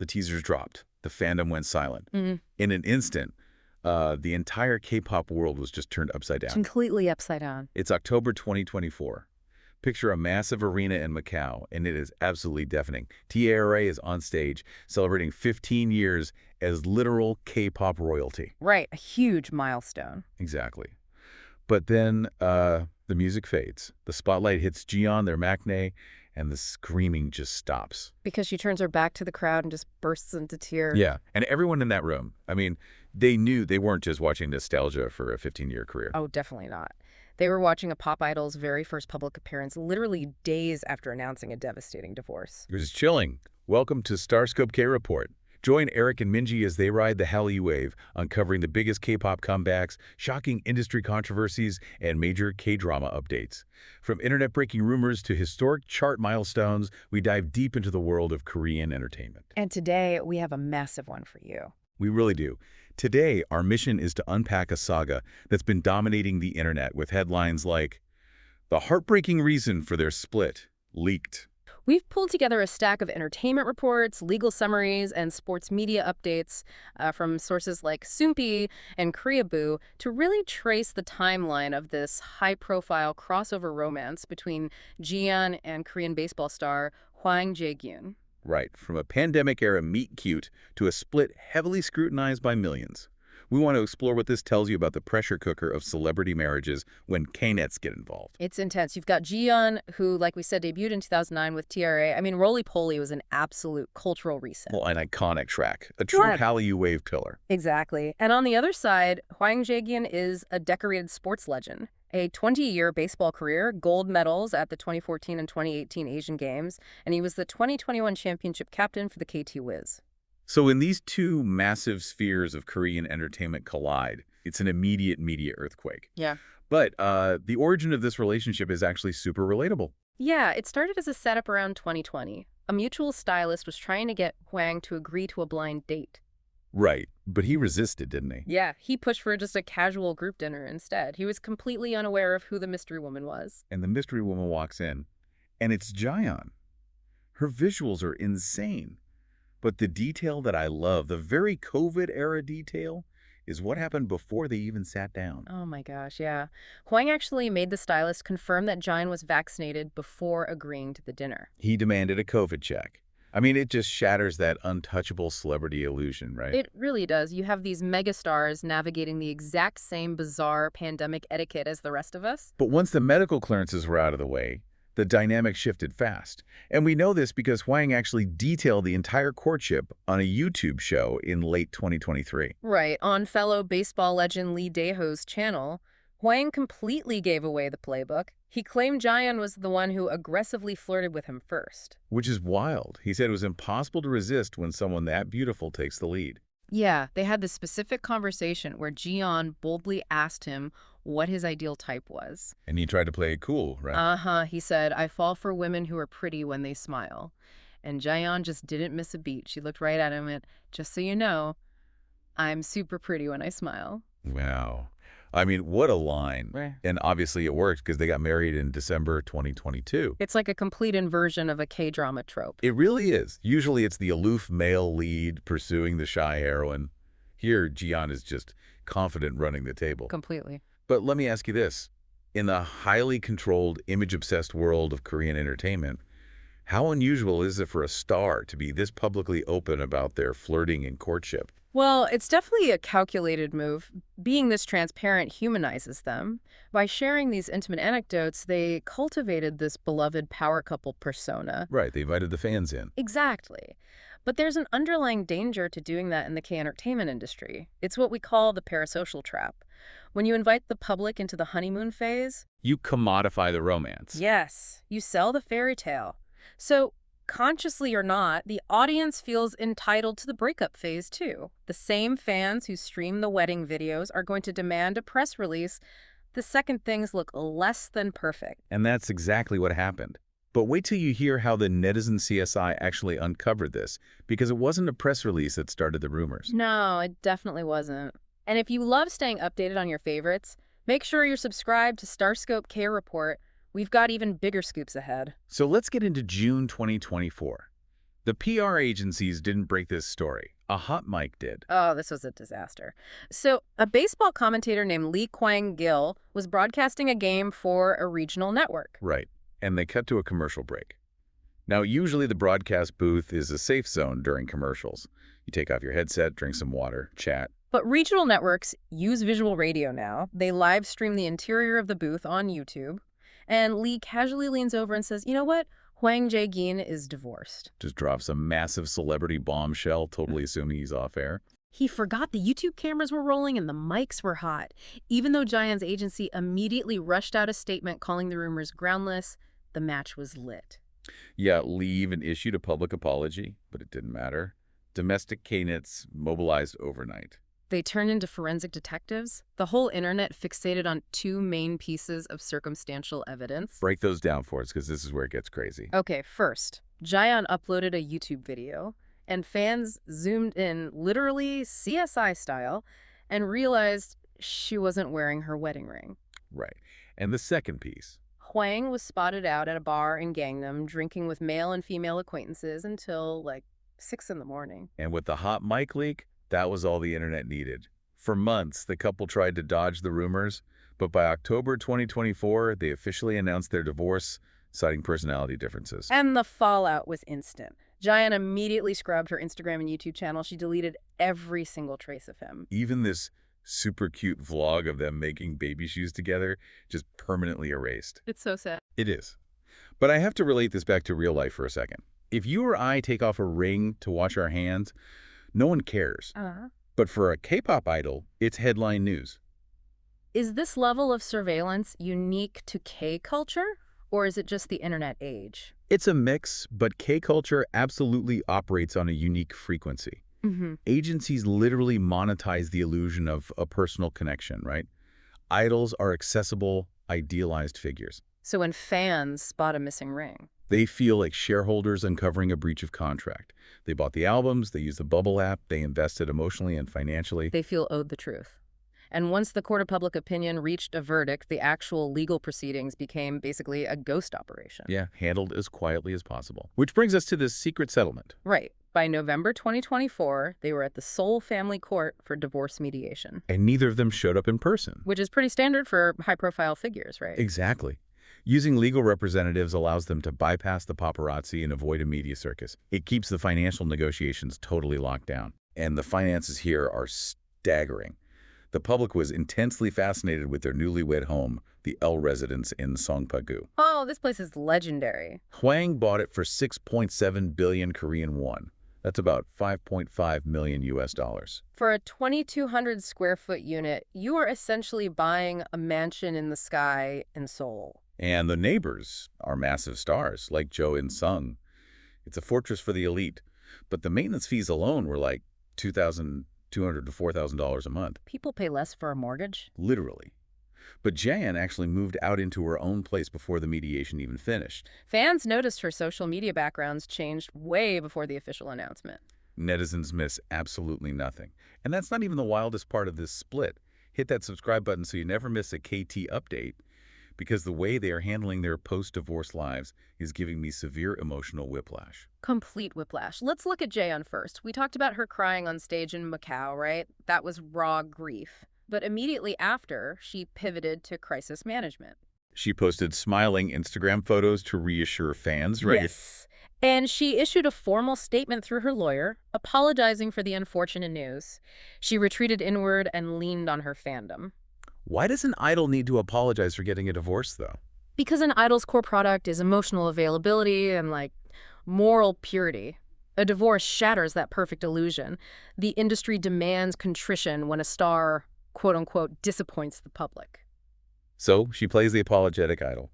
the teasers dropped. The fandom went silent. Mm-hmm. In an instant, the entire K-pop world was just turned upside down. Completely upside down. It's October 2024. Picture a massive arena in Macau, and it is absolutely deafening. T-ARA is on stage, celebrating 15 years as literal K-pop royalty. Right, a huge milestone. Exactly. But then the music fades. The spotlight hits Jiyeon, their maknae, and the screaming just stops. Because she turns her back to the crowd and just bursts into tears. Yeah, and everyone in that room, I mean, they knew they weren't just watching nostalgia for a 15-year career. Oh, definitely not. They were watching a pop idol's very first public appearance literally days after announcing a devastating divorce. It was chilling. Welcome to StarScope K-Report. Join Eric and Minji as they ride the Hallyu wave, uncovering the biggest K-pop comebacks, shocking industry controversies, and major K-drama updates. From internet-breaking rumors to historic chart milestones, we dive deep into the world of Korean entertainment. And today, we have a massive one for you. We really do. Today, our mission is to unpack a saga that's been dominating the internet with headlines like, "The heartbreaking reason for their split leaked." We've pulled together a stack of entertainment reports, legal summaries, and sports media updates from sources like Soompi and Koreaboo to really trace the timeline of this high-profile crossover romance between Jiyeon and Korean baseball star Hwang Jae-gyun. Right, from a pandemic-era meet-cute to a split heavily scrutinized by millions. We want to explore what this tells you about the pressure cooker of celebrity marriages when K-netz get involved. It's intense. You've got Jiyeon, who, like we said, debuted in 2009 with T-ARA. I mean, Roly Poly was an absolute cultural reset. Well, an iconic track, a true Hallyu wave killer. Exactly. And on the other side, Hwang Jae-gyun is a decorated sports legend. A 20-year baseball career, gold medals at the 2014 and 2018 Asian Games, and he was the 2021 championship captain for the KT Wiz. So when these two massive spheres of Korean entertainment collide, it's an immediate media earthquake. Yeah. But the origin of this relationship is actually super relatable. Yeah, it started as a setup around 2020. A mutual stylist was trying to get Hwang to agree to a blind date. Right, but he resisted, didn't he? Yeah, he pushed for just a casual group dinner instead. He was completely unaware of who the mystery woman was. And the mystery woman walks in, and it's Jiyeon. Her visuals are insane. But the detail that I love, the very COVID-era detail, is what happened before they even sat down. Oh my gosh, yeah. Hwang actually made the stylist confirm that Jiyeon was vaccinated before agreeing to the dinner. He demanded a COVID check. I mean, it just shatters that untouchable celebrity illusion, right? It really does. You have these megastars navigating the exact same bizarre pandemic etiquette as the rest of us. But once the medical clearances were out of the way, the dynamic shifted fast. And we know this because Hwang actually detailed the entire courtship on a YouTube show in late 2023. Right. On fellow baseball legend Lee Dae-ho's channel, Hwang completely gave away the playbook. He claimed Jiyeon was the one who aggressively flirted with him first. Which is wild. He said it was impossible to resist when someone that beautiful takes the lead. Yeah, they had this specific conversation where Jiyeon boldly asked him what his ideal type was. And he tried to play it cool, right? Uh-huh, he said, "I fall for women who are pretty when they smile." And Jiyeon just didn't miss a beat. She looked right at him and, "Just so you know, I'm super pretty when I smile." Wow. I mean, what a line. Right. And obviously it worked because they got married in December 2022. It's like a complete inversion of a K-drama trope. It really is. Usually it's the aloof male lead pursuing the shy heroine. Here, Jiyeon is just confident running the table. Completely. But let me ask you this. In the highly controlled, image-obsessed world of Korean entertainment, how unusual is it for a star to be this publicly open about their flirting and courtship? Well, it's definitely a calculated move. Being this transparent humanizes them. By sharing these intimate anecdotes, they cultivated this beloved power couple persona. Right, they invited the fans in. Exactly. But there's an underlying danger to doing that in the K-entertainment industry. It's what we call the parasocial trap. When you invite the public into the honeymoon phase, You commodify the romance. yes, you sell the fairy tale. So, consciously or not, the audience feels entitled to the breakup phase too. The same fans who stream the wedding videos are going to demand a press release the second things look less than perfect. And that's exactly what happened. But wait till you hear how the netizen CSI actually uncovered this, because it wasn't a press release that started the rumors. No, it definitely wasn't. And if you love staying updated on your favorites, make sure you're subscribed to StarScope K-Report. We've got even bigger scoops ahead. So let's get into June 2024. The PR agencies didn't break this story. A hot mic did. Oh, this was a disaster. So, a baseball commentator named Lee Kwang-gil was broadcasting a game for a regional network. Right. And they cut to a commercial break. Now, usually the broadcast booth is a safe zone during commercials. You take off your headset, drink some water, chat. But regional networks use visual radio now. They live stream the interior of the booth on YouTube. And Lee casually leans over and says, you know what? Hwang Jae-gyun is divorced. Just drops a massive celebrity bombshell, totally assuming he's off air. He forgot the YouTube cameras were rolling and the mics were hot. Even though Jaeon's agency immediately rushed out a statement calling the rumors groundless, the match was lit. Yeah, Lee even issued a public apology, but it didn't matter. Domestic K-netz mobilized overnight. They turned into forensic detectives. The whole internet fixated on two main pieces of circumstantial evidence. Break those down for us, because this is where it gets crazy. Okay, first, Jaeon uploaded a YouTube video, and fans zoomed in literally CSI style and realized she wasn't wearing her wedding ring. Right. And the second piece. Hwang was spotted out at a bar in Gangnam drinking with male and female acquaintances until, 6 in the morning. And with the hot mic leak, that was all the internet needed. For months, the couple tried to dodge the rumors, but by October 2024, they officially announced their divorce, citing personality differences. And the fallout was instant. Jaeon immediately scrubbed her Instagram and YouTube channel. She deleted every single trace of him. Even this super cute vlog of them making baby shoes together just permanently erased. It's so sad. It is. But I have to relate this back to real life for a second. If you or I take off a ring to wash our hands, no one cares. But for a K-pop idol, it's headline news. Is this level of surveillance unique to K-culture, or is it just the internet age? It's a mix, but K-culture absolutely operates on a unique frequency. Agencies literally monetize the illusion of a personal connection, right? Idols are accessible, idealized figures. So when fans spot a missing ring, they feel like shareholders uncovering a breach of contract. They bought the albums, they used the Bubble app, they invested emotionally and financially. They feel owed the truth. And once the court of public opinion reached a verdict, the actual legal proceedings became basically a ghost operation. Yeah, handled as quietly as possible. Which brings us to this secret settlement. Right. By November 2024, they were at the Seoul Family Court for divorce mediation. And neither of them showed up in person. Which is pretty standard for high-profile figures, right? Exactly. Using legal representatives allows them to bypass the paparazzi and avoid a media circus. It keeps the financial negotiations totally locked down. And the finances here are staggering. The public was intensely fascinated with their newlywed home, the L residence in Songpa-gu. Oh, this place is legendary. Hwang bought it for 6.7 billion Korean won. That's about 5.5 million US dollars. For a 2,200 square foot unit, you are essentially buying a mansion in the sky in Seoul. And the neighbors are massive stars, like Jo and Sung. It's a fortress for the elite. But the maintenance fees alone were like $2,200 to $4,000 a month. People pay less for a mortgage? Literally. But Jaeon actually moved out into her own place before the mediation even finished. Fans noticed her social media backgrounds changed way before the official announcement. Netizens miss absolutely nothing. And that's not even the wildest part of this split. Hit that subscribe button so you never miss a KT update, because the way they are handling their post-divorce lives is giving me severe emotional whiplash. Complete whiplash. Let's look at Jaeon first. We talked about her crying on stage in Macau, right? That was raw grief. But immediately after, she pivoted to crisis management. She posted smiling Instagram photos to reassure fans, right? Yes. And she issued a formal statement through her lawyer, apologizing for the unfortunate news. She retreated inward and leaned on her fandom. Why does an idol need to apologize for getting a divorce, though? Because an idol's core product is emotional availability and, moral purity. A divorce shatters that perfect illusion. The industry demands contrition when a star, quote-unquote, disappoints the public. So she plays the apologetic idol.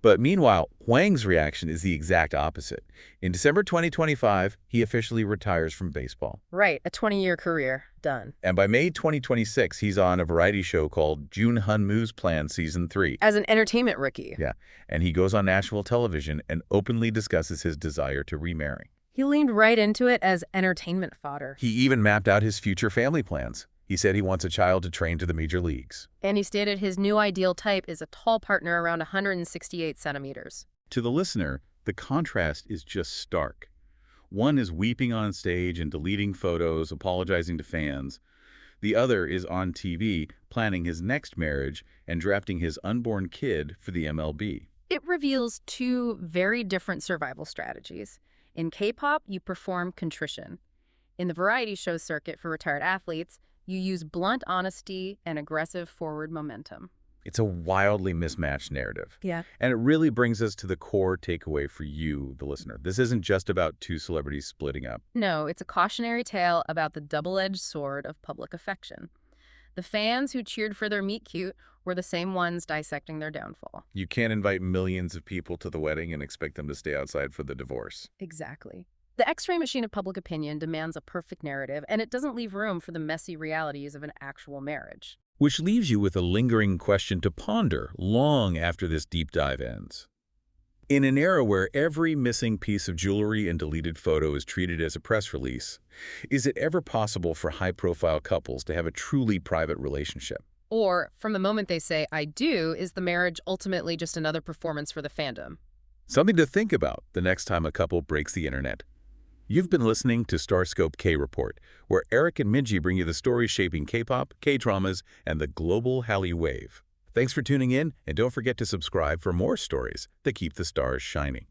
But meanwhile, Hwang's reaction is the exact opposite. In December 2025, he officially retires from baseball. Right, a 20-year career. Done. And by May 2026, he's on a variety show called Jun Hun-moo's Plan Season 3. As an entertainment rookie. Yeah, and he goes on national television and openly discusses his desire to remarry. He leaned right into it as entertainment fodder. He even mapped out his future family plans. He said he wants a child to train to the major leagues. And he stated his new ideal type is a tall partner around 168 centimeters. To the listener, the contrast is just stark. One is weeping on stage and deleting photos, apologizing to fans. The other is on TV, planning his next marriage and drafting his unborn kid for the MLB. It reveals two very different survival strategies. In K-pop, you perform contrition. In the variety show circuit for retired athletes, you use blunt honesty and aggressive forward momentum. It's a wildly mismatched narrative. Yeah. And it really brings us to the core takeaway for you, the listener. This isn't just about two celebrities splitting up. No, it's a cautionary tale about the double-edged sword of public affection. The fans who cheered for their meet-cute were the same ones dissecting their downfall. You can't invite millions of people to the wedding and expect them to stay outside for the divorce. Exactly. The X-ray machine of public opinion demands a perfect narrative, and it doesn't leave room for the messy realities of an actual marriage. Which leaves you with a lingering question to ponder long after this deep dive ends. In an era where every missing piece of jewelry and deleted photo is treated as a press release, is it ever possible for high-profile couples to have a truly private relationship? Or, from the moment they say, "I do," is the marriage ultimately just another performance for the fandom? Something to think about the next time a couple breaks the internet. You've been listening to StarScope K-Report, where Eric and Minji bring you the stories shaping K-pop, K-dramas, and the global Hallyu wave. Thanks for tuning in, and don't forget to subscribe for more stories that keep the stars shining.